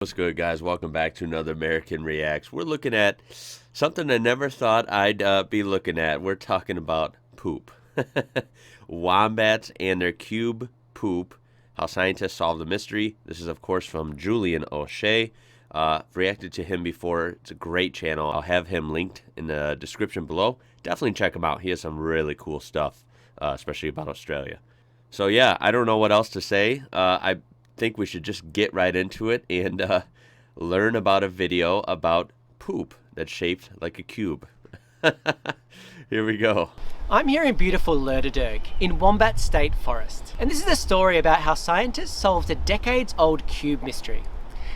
What's good, guys? Welcome back to another American Reacts. We're looking at something I never thought I'd be looking at. We're talking about poop. Wombats and their cube poop. How scientists solve the mystery. This is, of course, from Julian O'Shea. Reacted to him before. It's a great channel. I'll have him linked in the description below. Definitely check him out. He has some really cool stuff, especially about Australia. So yeah, I don't know what else to say. I think we should just get right into it and learn about a video about poop that's shaped like a cube. Here we go. I'm here in beautiful Lerderderg in Wombat State Forest, and this is a story about how scientists solved a decades-old cube mystery.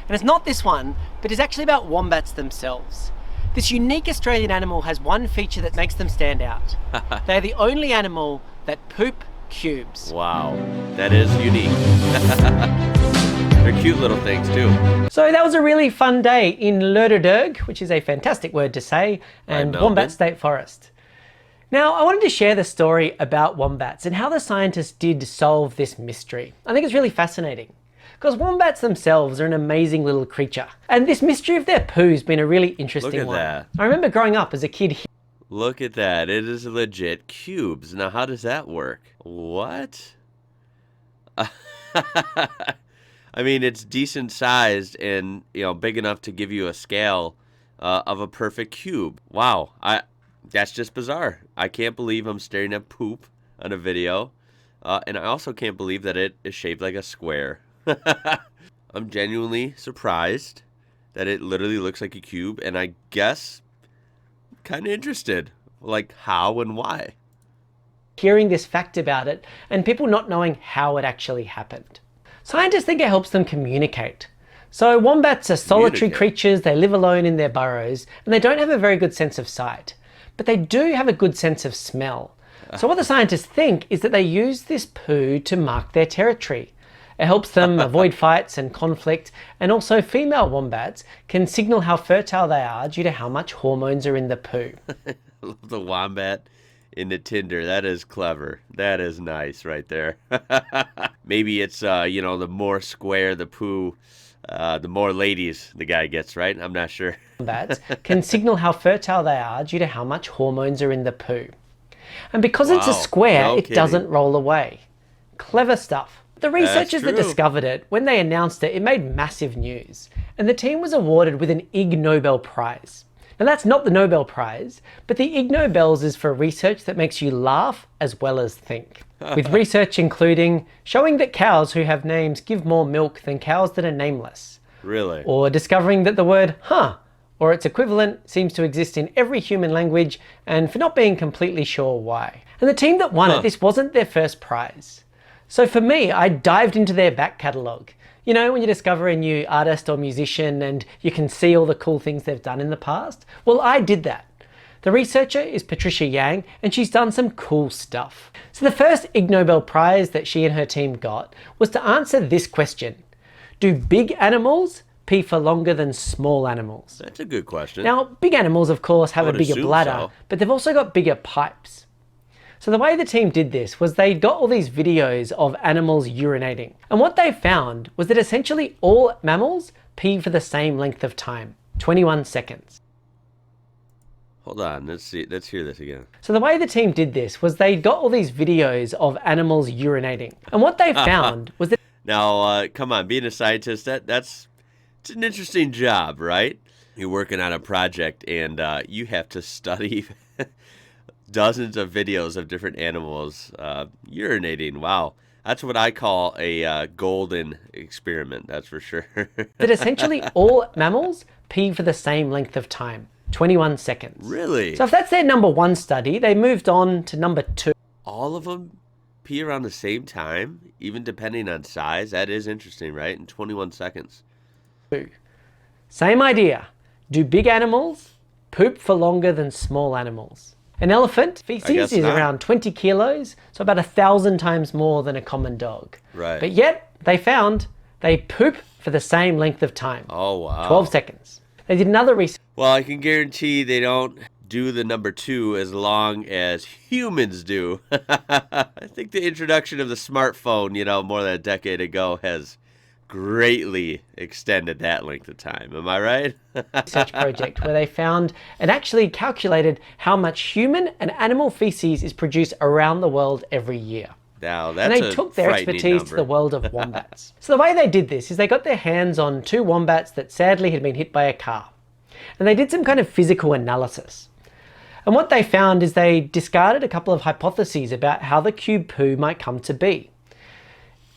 And it's not this one, but it's actually about wombats themselves. This unique Australian animal has one feature that makes them stand out. They're the only animal that poop cubes. Wow, that is unique. They're cute little things too. So that was a really fun day in Lerderderg, which is a fantastic word to say, and Wombat State Forest. Now, I wanted to share the story about wombats and how the scientists did solve this mystery. I think it's really fascinating, because wombats themselves are an amazing little creature. And this mystery of their poo has been a really interesting one. Look at that. I remember growing up as a kid. Look at that. It is legit cubes. Now, how does that work? What? I mean, it's decent sized and, big enough to give you a scale of a perfect cube. Wow. That's just bizarre. I can't believe I'm staring at poop on a video. And I also can't believe that it is shaped like a square. I'm genuinely surprised that it literally looks like a cube. And I guess kind of interested, like how and why. Hearing this fact about it and people not knowing how it actually happened. Scientists think it helps them communicate. So wombats are solitary creatures, they live alone in their burrows, and they don't have a very good sense of sight. But they do have a good sense of smell. So what the scientists think is that they use this poo to mark their territory. It helps them avoid fights and conflict, and also female wombats can signal how fertile they are due to how much hormones are in the poo. I love the wombat in the Tinder. That is clever. That is nice right there. Maybe it's, the more square the poo, the more ladies the guy gets, right? I'm not sure. Wombats can signal how fertile they are due to how much hormones are in the poo. And because it's a square, it doesn't roll away. Clever stuff. The researchers that discovered it, when they announced it, it made massive news. And the team was awarded with an Ig Nobel Prize. Now that's not the Nobel Prize, but the Ig Nobels is for research that makes you laugh as well as think. With research including showing that cows who have names give more milk than cows that are nameless. Really? Or discovering that the word huh, or its equivalent, seems to exist in every human language, and for not being completely sure why. And the team that won it, this wasn't their first prize. So for me, I dived into their back catalogue. You know, when you discover a new artist or musician and you can see all the cool things they've done in the past? Well, I did that. The researcher is Patricia Yang, and she's done some cool stuff. So the first Ig Nobel Prize that she and her team got was to answer this question. Do big animals pee for longer than small animals? That's a good question. Now, big animals, of course, have a bigger bladder, but they've also got bigger pipes. So the way the team did this was they got all these videos of animals urinating. And what they found was that essentially all mammals pee for the same length of time, 21 seconds. Hold on, let's hear this again. So the way the team did this was they got all these videos of animals urinating. And what they found was that... Now, come on, being a scientist, it's an interesting job, right? You're working on a project and you have to study dozens of videos of different animals urinating. Wow. That's what I call a golden experiment, that's for sure. That essentially all mammals pee for the same length of time, 21 seconds. Really? So if that's their number one study, they moved on to number two. All of them pee around the same time, even depending on size? That is interesting, right? In 21 seconds. Same idea. Do big animals poop for longer than small animals? An elephant feces is around 20 kilos, so about 1,000 times more than a common dog. Right. But yet, they found they poop for the same length of time. Oh, wow. 12 seconds. They did another research. Well, I can guarantee they don't do the number 2 as long as humans do. I think the introduction of the smartphone, more than a decade ago has greatly extended that length of time. Am I right? Research project where they found and actually calculated how much human and animal feces is produced around the world every year. Now, And that's they took their frightening expertise number. to the world of wombats. So the way they did this is they got their hands on 2 wombats that sadly had been hit by a car. And they did some kind of physical analysis. And what they found is they discarded a couple of hypotheses about how the cube poo might come to be.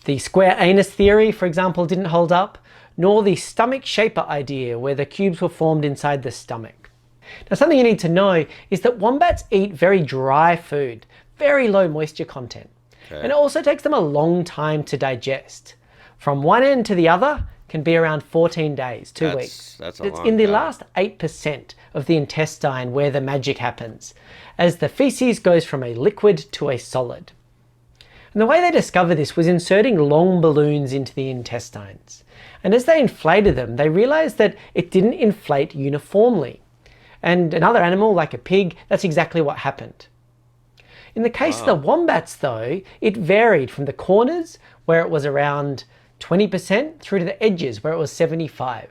The square anus theory, for example, didn't hold up, nor the stomach shaper idea where the cubes were formed inside the stomach. Now, something you need to know is that wombats eat very dry food, very low moisture content. Okay. And it also takes them a long time to digest. From one end to the other can be around 14 days, 2 weeks. That's it's long in the time. last 8% of the intestine where the magic happens, as the feces goes from a liquid to a solid. And the way they discovered this was inserting long balloons into the intestines. And as they inflated them, they realized that it didn't inflate uniformly. And another animal, like a pig, that's exactly what happened. In the case of the wombats, though, it varied from the corners, where it was around 20%, through to the edges, where it was 75%.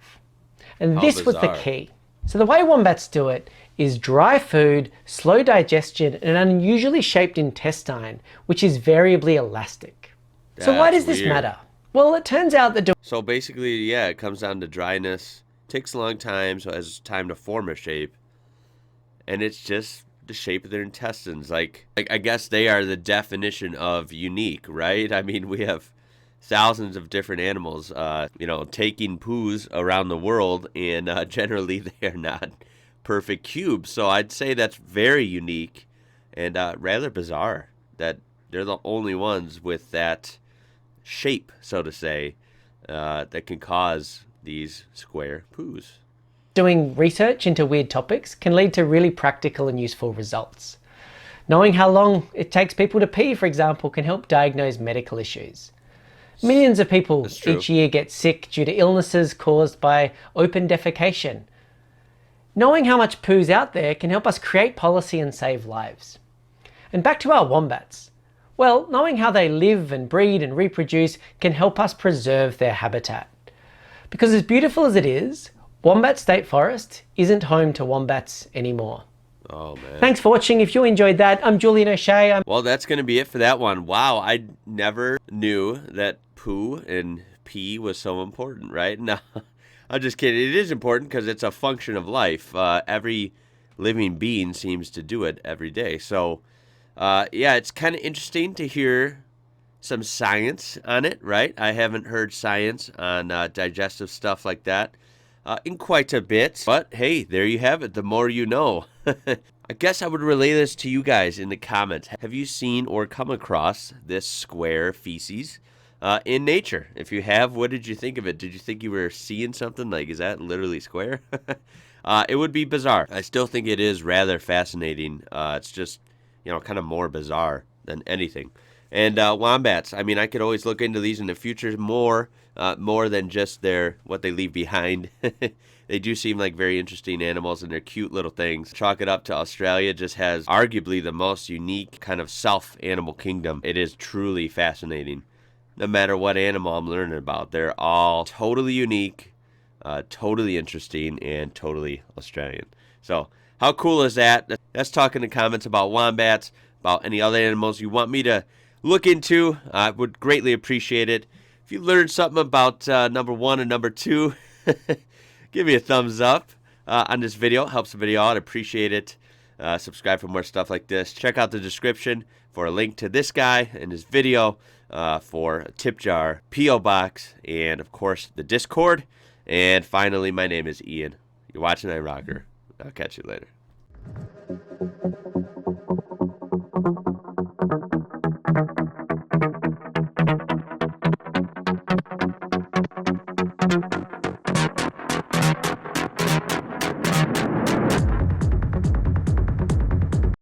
And this was the key. So the way wombats do it is dry food, slow digestion, and an unusually shaped intestine, which is variably elastic. So why does this matter? Well, it turns out that... So basically, yeah, it comes down to dryness. Takes a long time, so it has time to form a shape. And it's just the shape of their intestines. Like I guess they are the definition of unique, right? I mean, we have thousands of different animals, taking poos around the world, and generally they are not perfect cubes. So I'd say that's very unique and rather bizarre that they're the only ones with that shape, so to say, that can cause these square poos. Doing research into weird topics can lead to really practical and useful results. Knowing how long it takes people to pee, for example, can help diagnose medical issues. Millions of people each year get sick due to illnesses caused by open defecation. Knowing how much poo's out there can help us create policy and save lives. And back to our wombats. Well, knowing how they live and breed and reproduce can help us preserve their habitat. Because as beautiful as it is, Wombat State Forest isn't home to wombats anymore. Oh, man. Thanks for watching. If you enjoyed that, I'm Julian O'Shea. Well, that's going to be it for that one. Wow, I never knew that poo and pee was so important, right? No, I'm just kidding. It is important because it's a function of life. Every living being seems to do it every day. So, yeah, it's kind of interesting to hear some science on it, right? I haven't heard science on digestive stuff like that in quite a bit. But hey, there you have it. The more you know. I guess I would relay this to you guys in the comments. Have you seen or come across this square feces in nature? If you have, what did you think of it? Did you think you were seeing something? Like, is that literally square? It would be bizarre. I still think it is rather fascinating. It's just, kind of more bizarre than anything. And wombats, I mean, I could always look into these in the future more than just what they leave behind. They do seem like very interesting animals, and they're cute little things. Chalk it up to Australia just has arguably the most unique kind of self-animal kingdom. It is truly fascinating. No matter what animal I'm learning about, they're all totally unique, totally interesting, and totally Australian. So how cool is that? Let's talk in the comments about wombats, about any other animals you want me to look into. I would greatly appreciate it. If you learned something about number 1 and number 2, give me a thumbs up on this video. It helps the video out. I appreciate it. Subscribe for more stuff like this. Check out the description for a link to this guy and his video, for a tip jar, P.O. box, and of course the Discord. And finally, my name is Ian. You're watching IWrocker. I'll catch you later.